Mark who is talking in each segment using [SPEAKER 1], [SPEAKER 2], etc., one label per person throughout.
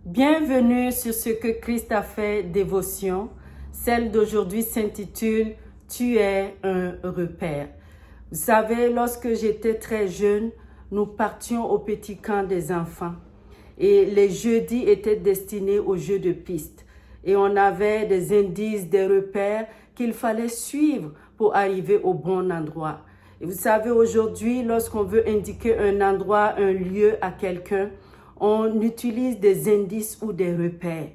[SPEAKER 1] Bienvenue sur ce que Christ a fait dévotion. Celle d'aujourd'hui s'intitule « Tu es un repère ». Vous savez, lorsque j'étais très jeune, nous partions au petit camp des enfants. Et les jeudis étaient destinés aux jeux de piste. Et on avait des indices, des repères qu'il fallait suivre pour arriver au bon endroit. Et vous savez, aujourd'hui, lorsqu'on veut indiquer un endroit, un lieu à quelqu'un, on utilise des indices ou des repères.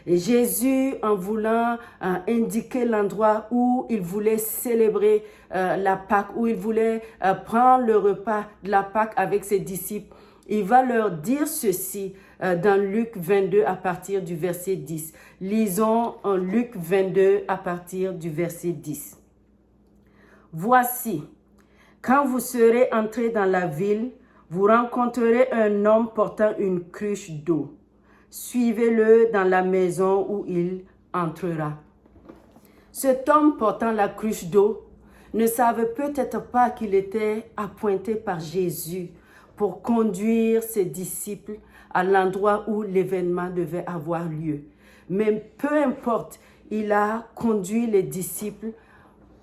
[SPEAKER 1] Et Jésus, en voulant indiquer l'endroit où il voulait célébrer la Pâque, où il voulait prendre le repas de la Pâque avec ses disciples, il va leur dire ceci dans Luc 22 à partir du verset 10. Lisons en Luc 22 à partir du verset 10. Voici, quand vous serez entrés dans la ville, vous rencontrerez un homme portant une cruche d'eau. Suivez-le dans la maison où il entrera. Cet homme portant la cruche d'eau ne savait peut-être pas qu'il était appointé par Jésus pour conduire ses disciples à l'endroit où l'événement devait avoir lieu. Mais peu importe, il a conduit les disciples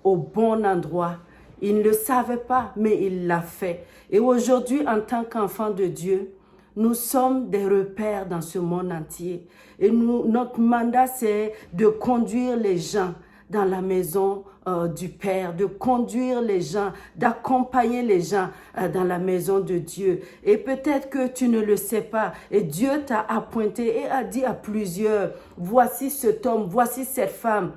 [SPEAKER 1] au bon endroit. Il ne le savait pas, mais il l'a fait. Et aujourd'hui, en tant qu'enfants de Dieu, nous sommes des repères dans ce monde entier. Et notre mandat, c'est de conduire les gens dans la maison du Père, de conduire les gens, d'accompagner les gens dans la maison de Dieu. Et peut-être que tu ne le sais pas. Et Dieu t'a appointé et a dit à plusieurs, voici cet homme, voici cette femme.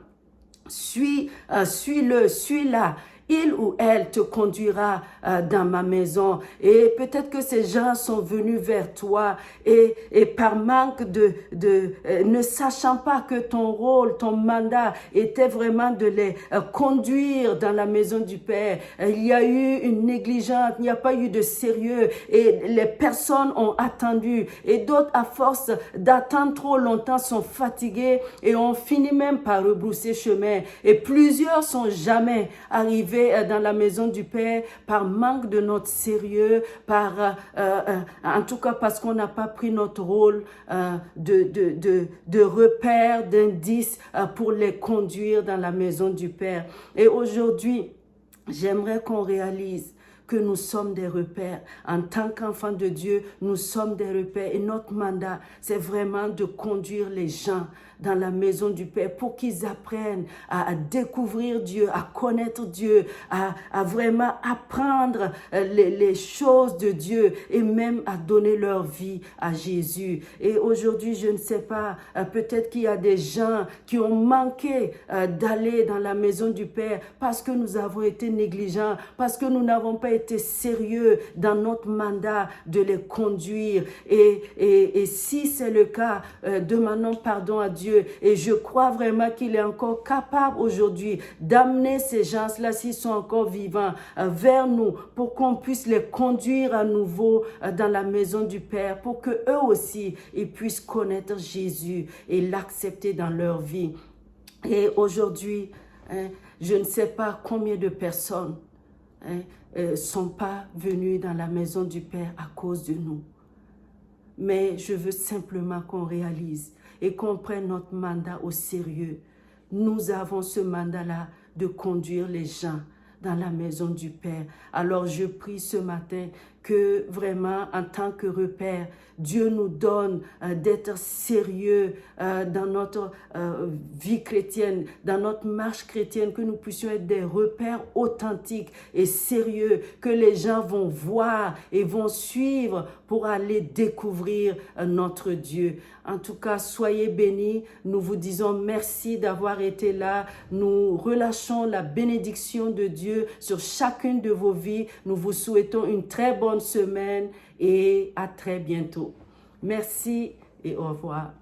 [SPEAKER 1] Suis-le, suis-la. Il ou elle te conduira dans ma maison. Et peut-être que ces gens sont venus vers toi et par manque ne sachant pas que ton rôle, ton mandat était vraiment de les conduire dans la maison du Père. Il y a eu une négligence, il n'y a pas eu de sérieux et les personnes ont attendu. Et d'autres, à force d'attendre trop longtemps, sont fatigués et ont fini même par rebrousser chemin. Et plusieurs sont jamais arrivés dans la maison du Père par manque de notre sérieux, en tout cas parce qu'on n'a pas pris notre rôle de repère, d'indice pour les conduire dans la maison du Père. Et aujourd'hui, j'aimerais qu'on réalise que nous sommes des repères. En tant qu'enfants de Dieu, nous sommes des repères. Et notre mandat, c'est vraiment de conduire les gens dans la maison du Père pour qu'ils apprennent à découvrir Dieu, à connaître Dieu, à vraiment apprendre les choses de Dieu et même à donner leur vie à Jésus. Et aujourd'hui, je ne sais pas, peut-être qu'il y a des gens qui ont manqué d'aller dans la maison du Père parce que nous avons été négligents, parce que nous n'avons pas été sérieux dans notre mandat de les conduire. Et si c'est le cas, demandons pardon à Dieu. Et je crois vraiment qu'il est encore capable aujourd'hui d'amener ces gens-là, s'ils sont encore vivants, vers nous, pour qu'on puisse les conduire à nouveau dans la maison du Père, pour que eux aussi, ils puissent connaître Jésus et l'accepter dans leur vie. Et aujourd'hui, je ne sais pas combien de personnes sont pas venus dans la maison du Père à cause de nous. Mais je veux simplement qu'on réalise et qu'on prenne notre mandat au sérieux. Nous avons ce mandat-là de conduire les gens dans la maison du Père. Alors je prie ce matin que vraiment en tant que repère, Dieu nous donne d'être sérieux dans notre vie chrétienne, dans notre marche chrétienne, que nous puissions être des repères authentiques et sérieux, que les gens vont voir et vont suivre pour aller découvrir notre Dieu. En tout cas, soyez bénis. Nous vous disons merci d'avoir été là. Nous relâchons la bénédiction de Dieu sur chacune de vos vies. Nous vous souhaitons une très bonne semaine et à très bientôt. Merci et au revoir.